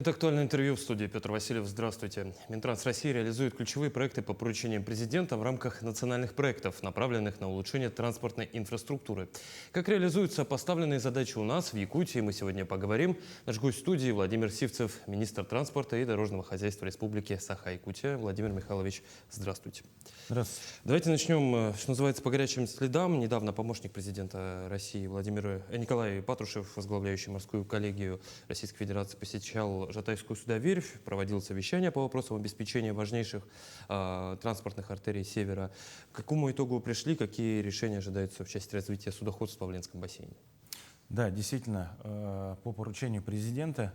Это актуальное интервью в студии. Петр Васильев. Здравствуйте. Минтранс России реализует ключевые проекты по поручениям президента в рамках национальных проектов, направленных на улучшение транспортной инфраструктуры. Как реализуются поставленные задачи у нас, в Якутии, мы сегодня поговорим. Наш гость студии Владимир Сивцев, министр транспорта и дорожного хозяйства Республики Саха-Якутия. Владимир Михайлович, здравствуйте. Здравствуйте. Давайте начнем, что называется, по горячим следам. Недавно помощник президента России Николай Патрушев, возглавляющий морскую коллегию Российской Федерации, посещал Жатайскую судоверфь, проводил совещание по вопросам обеспечения важнейших транспортных артерий Севера. К какому итогу пришли, какие решения ожидаются в части развития судоходства в Ленском бассейне? Да, действительно, по поручению президента,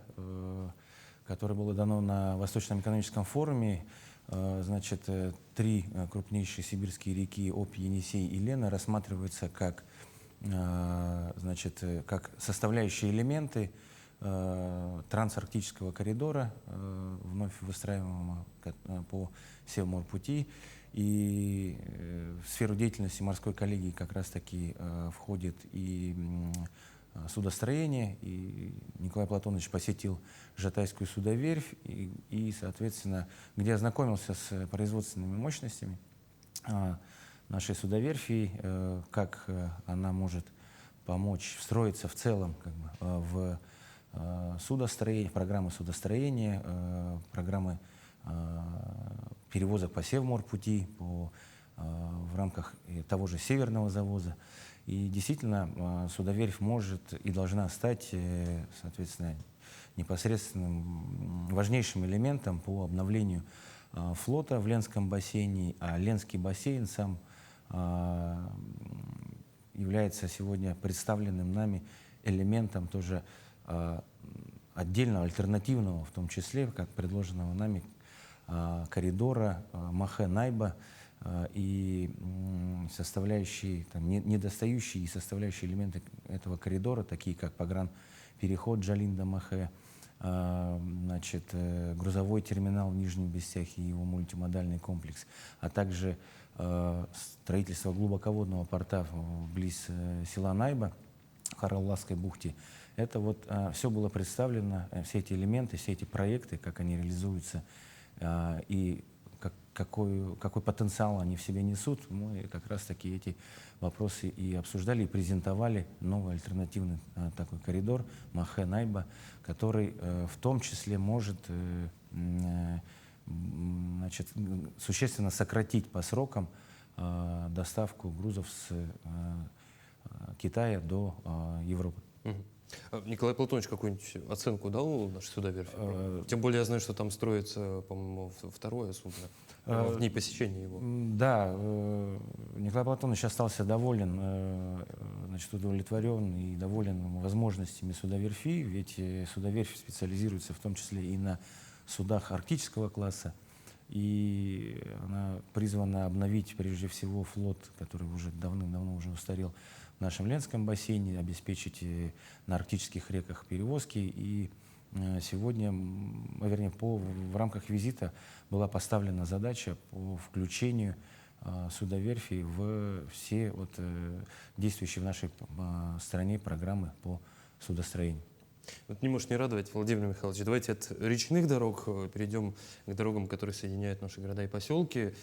которое было дано на Восточном экономическом форуме, значит, три крупнейшие сибирские реки Обь, Енисей и Лена рассматриваются как, значит, как составляющие элементы трансарктического коридора, вновь выстраиваемого по Севморпути. И в сферу деятельности морской коллегии как раз-таки входит и судостроение. И Николай Платонович посетил Жатайскую судоверфь и, соответственно, где ознакомился с производственными мощностями нашей судоверфи, как она может помочь встроиться в целом в судостроение, программы судостроения, программы перевозок по Севморпути в рамках того же Северного завоза. И действительно, судоверфь может и должна стать, соответственно, непосредственным важнейшим элементом по обновлению флота в Ленском бассейне. А Ленский бассейн сам является сегодня представленным нами элементом тоже отдельного, альтернативного, в том числе, как предложенного нами, коридора Махе-Найба и составляющие, недостающие и составляющие элементы этого коридора, такие как погранпереход Джалинда-Махе, значит, грузовой терминал в Нижнем Бестяхе и его мультимодальный комплекс, а также строительство глубоководного порта вблиз села Найба в Харалласской бухте. Это вот все было представлено, все эти элементы, все эти проекты, как они реализуются и какой потенциал они в себе несут. Мы как раз-таки эти вопросы и обсуждали, и презентовали новый альтернативный такой коридор Махе-Найба, который в том числе может, значит, существенно сократить по срокам доставку грузов с Китая до Европы. Николай Платонович какую-нибудь оценку дал нашей судоверфи? Тем более я знаю, что там строится, по-моему, второе судно в дни посещения его. Да, Николай Платонович остался доволен, значит, удовлетворен и доволен возможностями судоверфи, ведь судоверфь специализируется в том числе и на судах арктического класса, и она призвана обновить прежде всего флот, который уже давным-давно уже устарел в нашем Ленском бассейне, обеспечить на арктических реках перевозки. И сегодня, вернее, в рамках визита была поставлена задача по включению судоверфи в все действующие в нашей стране программы по судостроению. Вот не может не радовать, Владимир Михайлович. Давайте от речных дорог перейдем к дорогам, которые соединяют наши города и поселки.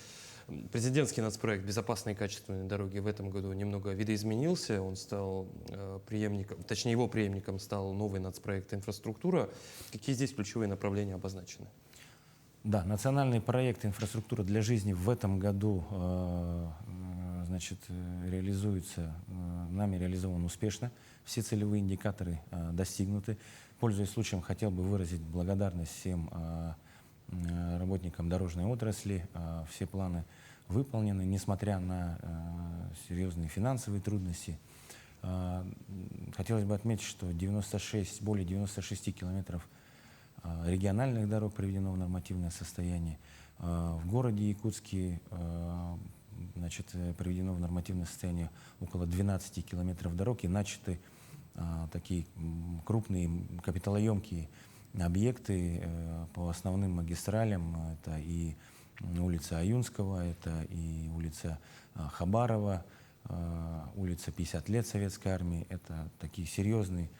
Президентский нацпроект «Безопасные и качественные дороги» в этом году немного видоизменился. Он стал преемником, точнее его преемником стал новый нацпроект «Инфраструктура». Какие здесь ключевые направления обозначены? Да, национальный проект «Инфраструктура для жизни» в этом году, значит, реализуется, нами реализован успешно. Все целевые индикаторы достигнуты. Пользуясь случаем, хотел бы выразить благодарность всем работникам дорожной отрасли. Все планы выполнены, несмотря на серьезные финансовые трудности. Хотелось бы отметить, что более 96 километров региональных дорог приведено в нормативное состояние. В городе Якутске, значит, приведено в нормативное состояние около 12 километров дорог и начаты такие крупные капиталоемкие объекты по основным магистралям. Это и улица Аюнского, это и улица Хабарова, улица 50 лет Советской Армии. Это такие серьезные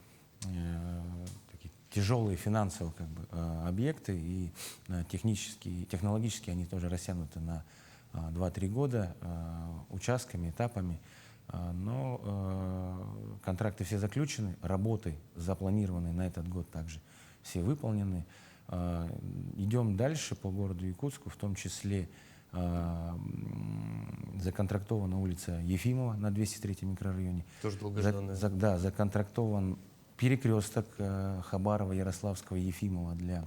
такие тяжелые финансово как бы, объекты, и технологически они тоже растянуты на 2-3 года участками, этапами. Но контракты все заключены, работы запланированные на этот год также все выполнены. Идем дальше по городу Якутску, в том числе законтрактована улица Ефимова на 203-м микрорайоне. Тоже долгожданная. Да, законтрактован перекресток Хабарова, Ярославского, Ефимова для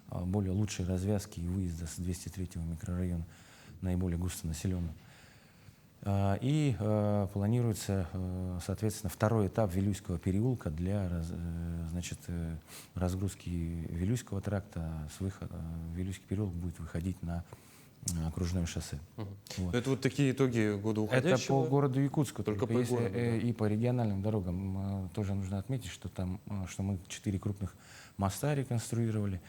более лучшей развязки и выезда с 203-го микрорайона, наиболее густонаселенного. И планируется, соответственно, второй этап Вилюйского переулка для разгрузки Вилюйского тракта. Вилюйский переулок будет выходить на окружное шоссе. Вот. Это вот такие итоги года уходящего? Это по городу Якутску. Только по городу, да. И по региональным дорогам тоже нужно отметить, что мы 4 крупных моста реконструировали.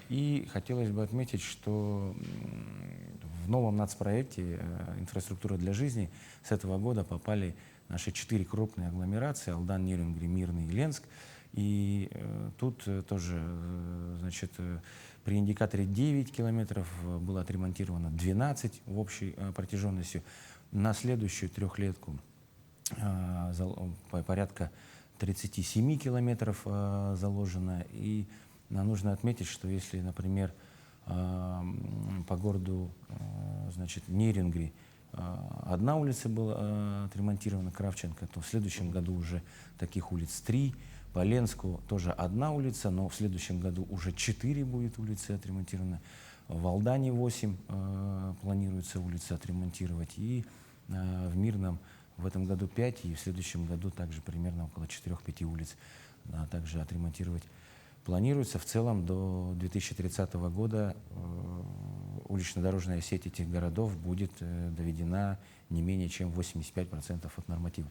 И хотелось бы отметить, что в новом нацпроекте «Инфраструктура для жизни» с этого года попали наши 4 крупные агломерации: Алдан, Нерюнгри, Мирный и Ленск. И тут тоже, при индикаторе 9 километров было отремонтировано 12 в общей протяженностью. На следующую трехлетку порядка 37 километров заложено. И нужно отметить, что если, например, по городу Нерюнгри одна улица была отремонтирована, Кравченко, то в следующем году уже таких улиц 3. По Ленску тоже одна улица, но в следующем году уже 4 будет улицы отремонтированы. В Алдане 8 планируется улицы отремонтировать. И в Мирном в этом году 5, и в следующем году также примерно около 4-5 улиц также отремонтировать планируется. В целом до 2030 года улично-дорожная сеть этих городов будет доведена не менее чем 85% от норматива.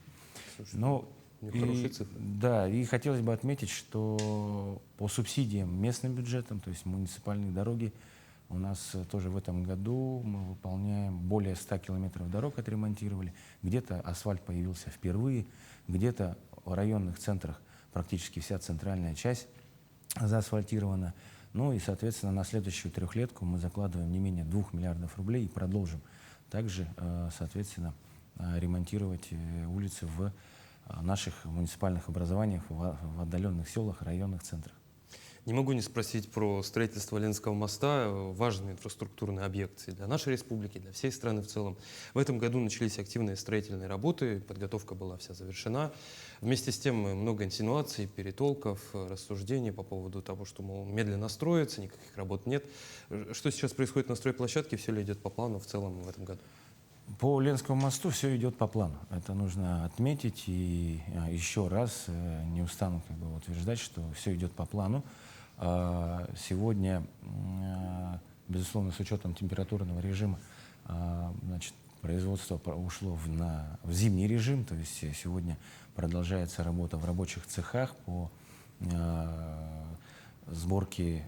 Слушай, хорошие цифры. Да, и хотелось бы отметить, что по субсидиям местным бюджетам, то есть муниципальные дороги, у нас тоже в этом году мы выполняем более 100 километров дорог, отремонтировали. Где-то асфальт появился впервые, где-то в районных центрах практически вся центральная часть заасфальтирована. Ну и, соответственно, на следующую трехлетку мы закладываем не менее 2 миллиардов рублей и продолжим также, соответственно, ремонтировать улицы в наших муниципальных образованиях, в отдаленных селах, районных центрах. Не могу не спросить про строительство Ленского моста. Важный инфраструктурный объект и для нашей республики, для всей страны в целом. В этом году начались активные строительные работы, подготовка была вся завершена. Вместе с тем много инсинуаций, перетолков, рассуждений по поводу того, что, мол, медленно строится, никаких работ нет. Что сейчас происходит на стройплощадке, все ли идет по плану в целом в этом году? По Ленскому мосту все идет по плану. Это нужно отметить. И еще раз не устану утверждать, что все идет по плану. Сегодня, безусловно, с учетом температурного режима, производство ушло в зимний режим. То есть сегодня продолжается работа в рабочих цехах по сборке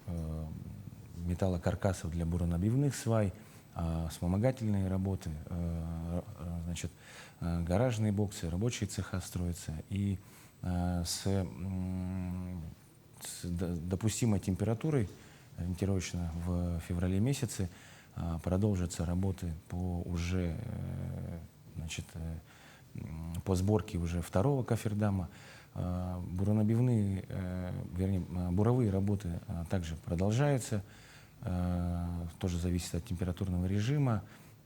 металлокаркасов для буронабивных свай, вспомогательные работы, гаражные боксы, рабочие цеха строятся. И с допустимой температурой, ориентировочно в феврале месяце, продолжатся работы по по сборке уже второго кофердама. Буровые работы также продолжаются, тоже зависит от температурного режима.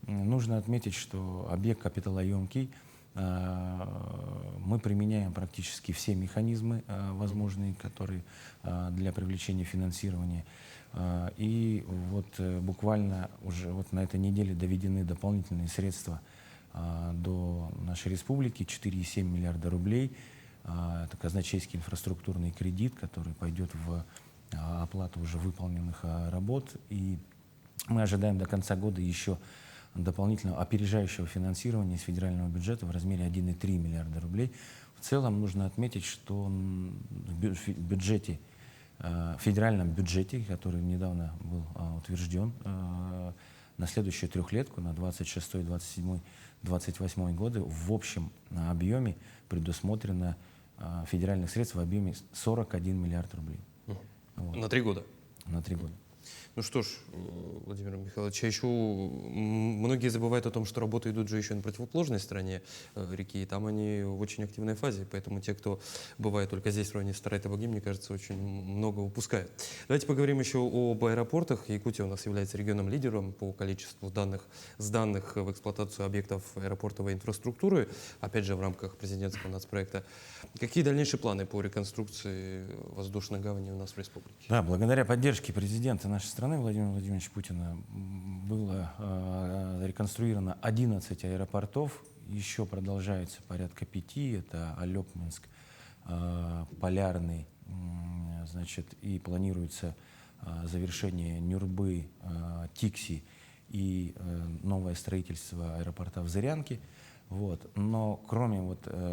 Нужно отметить, что объект капиталоемкий. Мы применяем практически все механизмы возможные, которые для привлечения финансирования. И вот буквально уже на этой неделе доведены дополнительные средства до нашей республики, 4,7 миллиарда рублей. Это казначейский инфраструктурный кредит, который пойдет в оплату уже выполненных работ. И мы ожидаем до конца года еще дополнительного опережающего финансирования из федерального бюджета в размере 1,3 миллиарда рублей. В целом нужно отметить, что в федеральном бюджете, который недавно был утвержден, на следующую трехлетку, на 26, 27, 28 годы, в общем объеме предусмотрено федеральных средств в объеме 41 миллиард рублей. Вот. На 3 года. На 3 года. Ну что ж, Владимир Михайлович, а еще многие забывают о том, что работы идут же еще и на противоположной стороне реки, и там они в очень активной фазе, поэтому те, кто бывает только здесь, в районе Старой Табаги, мне кажется, очень много упускают. Давайте поговорим еще об аэропортах. Якутия у нас является регионом-лидером по количеству сданных в эксплуатацию объектов аэропортовой инфраструктуры, опять же в рамках президентского нацпроекта. Какие дальнейшие планы по реконструкции воздушной гавани у нас в республике? Да, благодаря поддержке президента нашей страны Владимира Владимировича Путина было реконструировано 11 аэропортов, еще продолжается порядка 5, это Алепминск, Полярный, значит, и планируется завершение Нюрбы, Тикси и новое строительство аэропорта в Зырянке. Вот. Но кроме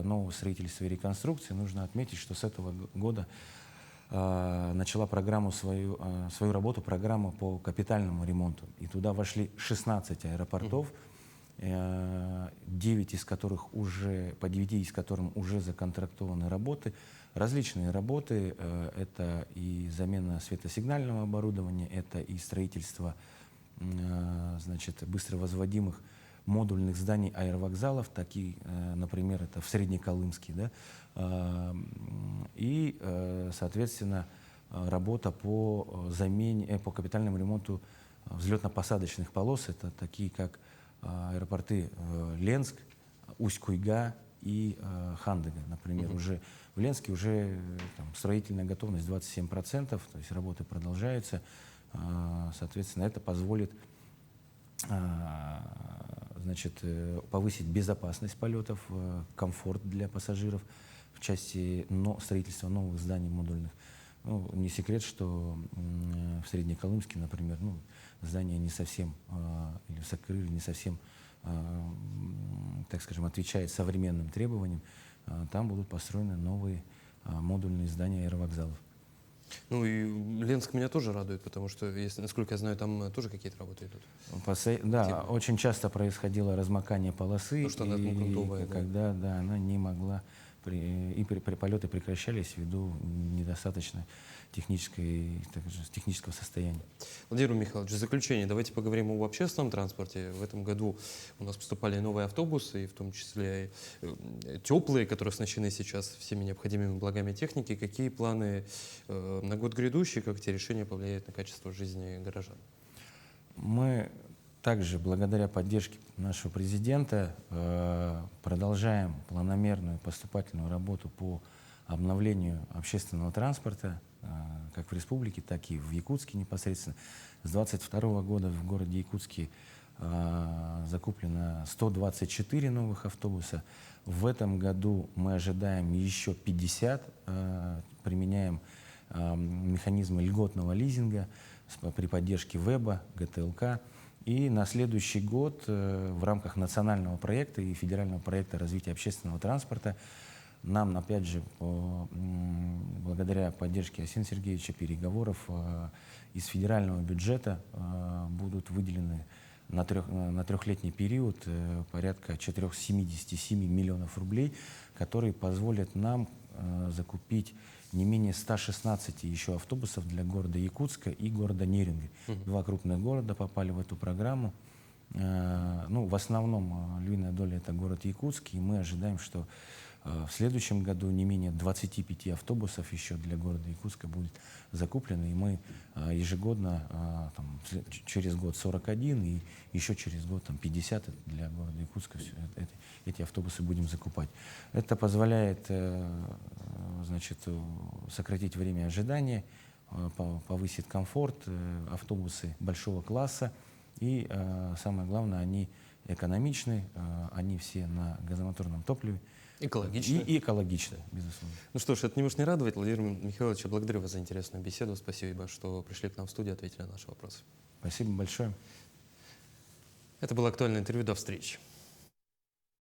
нового строительства и реконструкции, нужно отметить, что с этого года начала свою работу программа по капитальному ремонту. И туда вошли 16 аэропортов, 9 из которых по 9 из которых уже законтрактованы работы. Различные работы, это и замена светосигнального оборудования, это и строительство значит, быстровозводимых модульных зданий аэровокзалов, такие, например, это в Среднеколымске, да, и, соответственно, работа по капитальному ремонту взлетно-посадочных полос, это такие как аэропорты Ленск, Усть-Куйга и Хандыга, например. Уже в Ленске уже там строительная готовность 27%, то есть работы продолжаются, соответственно, это позволит значит, повысить безопасность полетов, комфорт для пассажиров в части строительства новых зданий модульных. Ну, не секрет, что в Среднеколымске, например, здания не совсем, или в Сакырыле не совсем, так скажем, отвечает современным требованиям. Там будут построены новые модульные здания аэровокзалов. Ну и Ленск меня тоже радует, потому что, насколько я знаю, там тоже какие-то работы идут. Да, очень часто происходило размокание полосы, Ну, что она грунтовая, да. когда она не могла, полеты прекращались ввиду недостаточно технического состояния. Владимир Михайлович, в заключение давайте поговорим об общественном транспорте. В этом году у нас поступали новые автобусы, и в том числе теплые, которые оснащены сейчас всеми необходимыми благами техники. Какие планы на год грядущий, как эти решения повлияют на качество жизни горожан? Мы также, благодаря поддержке нашего президента, продолжаем планомерную поступательную работу по обновлению общественного транспорта, как в республике, так и в Якутске непосредственно. С 2022 года в городе Якутске закуплено 124 новых автобуса. В этом году мы ожидаем еще 50, применяем механизмы льготного лизинга при поддержке ВЭБа, ГТЛК. И на следующий год в рамках национального проекта и федерального проекта развития общественного транспорта нам, опять же, благодаря поддержке Арсения Сергеевича, переговоров, из федерального бюджета будут выделены на трехлетний период порядка 477 миллионов рублей, которые позволят нам закупить не менее 116 еще автобусов для города Якутска и города Нерюнгри. Два крупных города попали в эту программу. Ну, в основном львиная доля — это город Якутск, и мы ожидаем, что в следующем году не менее 25 автобусов еще для города Якутска будет закуплено, и мы ежегодно, через год 41, и еще через год 50 для города Якутска эти автобусы будем закупать. Это позволяет, значит, сократить время ожидания, повысит комфорт, автобусы большого класса, и самое главное, они экономичны, они все на газомоторном топливе. Экологично. И экологично, безусловно. Ну что ж, это не может не радовать. Владимир Михайлович, благодарю вас за интересную беседу. Спасибо, что пришли к нам в студию, ответили на наши вопросы. Спасибо большое. Это было актуальное интервью. До встречи.